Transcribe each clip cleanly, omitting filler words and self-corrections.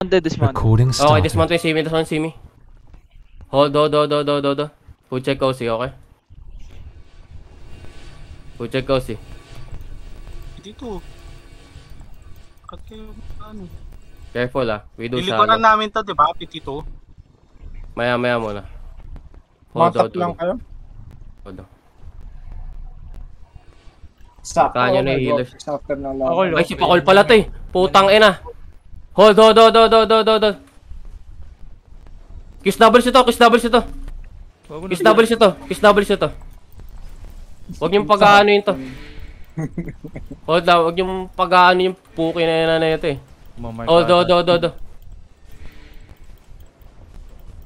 Dismount. Recording Okay, started. dismount yung simi, dismount simi. Hold, do. Food check Cozy, okay? Food check Cozy. Dito. Cut kayo, ano. Careful we do Ilikuran shallow. namin to, di ba? Petito. Maya muna. Hold, Matap lang kayo. Hold. Sakto. Kanya na yung healers. After ng laban. Ay, si Pakol pala to eh. Putang ina. Hold, do. Kiss doubles ito. Kiss doubles ito. Huwag niyong pag-aano yun to. Hold lang, huwag niyong pag-aano yung puki na ito eh. Hold, do.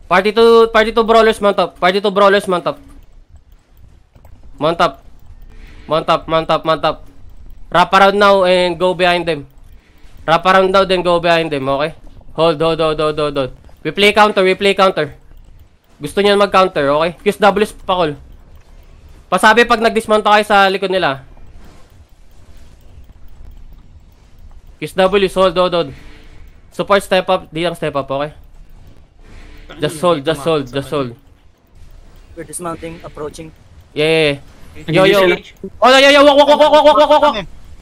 Party to brawlers mount up. Mount up. Wrap around now and go behind them. Okay? Hold, do. We play counter. Gusto niyan mag-counter, okay? Kiss doubles Pakol. Pasabi pag nag-dismount kayo sa likod nila. Kiss W, hold, do. Support step up, di lang step up, okay? Just hold. We're dismounting, approaching. Yeah. Yo. Oh, yo, walk.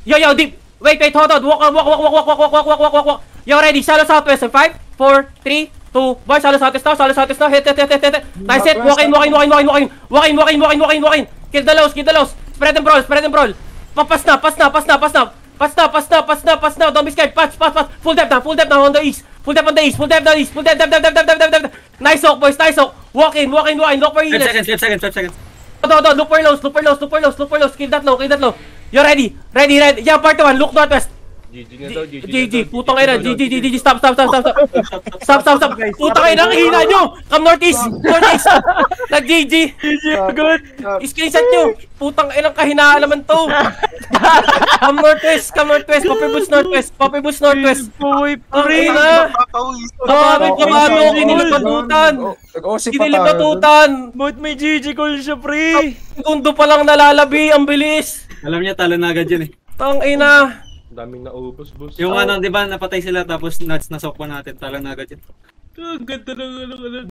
Yo, deep. Wait, hold on. Walk. Yo, ready. Shallow southwest in 5, 4, 3, 2, 1. Shallow southwest now. Hit. Nice hit. Walk in. Kill the lows. Spread and brawl. Pass now. Don't be scared. Pass. Full depth now on the east. Full depth. Nice hawk, boys. Walk in. Look for healers. 5 seconds. Look for lows. Kill that low. You're ready. Yeah, part 1. Look northwest. GG. Putang ina. GG. Stop. Putang ina. Ang hina nyo. Come northeast. Nag-GG. Good. Screenshot nyo. Putang ina. Kahinaan naman to. Come northwest. Copy boost northwest. Boy, Pari na. Bakit kamano? Kinilipatutan. Ba't may GG call siya, pre? Segundo pa lang nalalabi. Ang bilis. Alam niya, talo na agad yun eh. Tang ina. Daming naubos, boss. Yung di ba, napatay sila tapos nasok pa natin, talo na agad yun. Ang ganda ng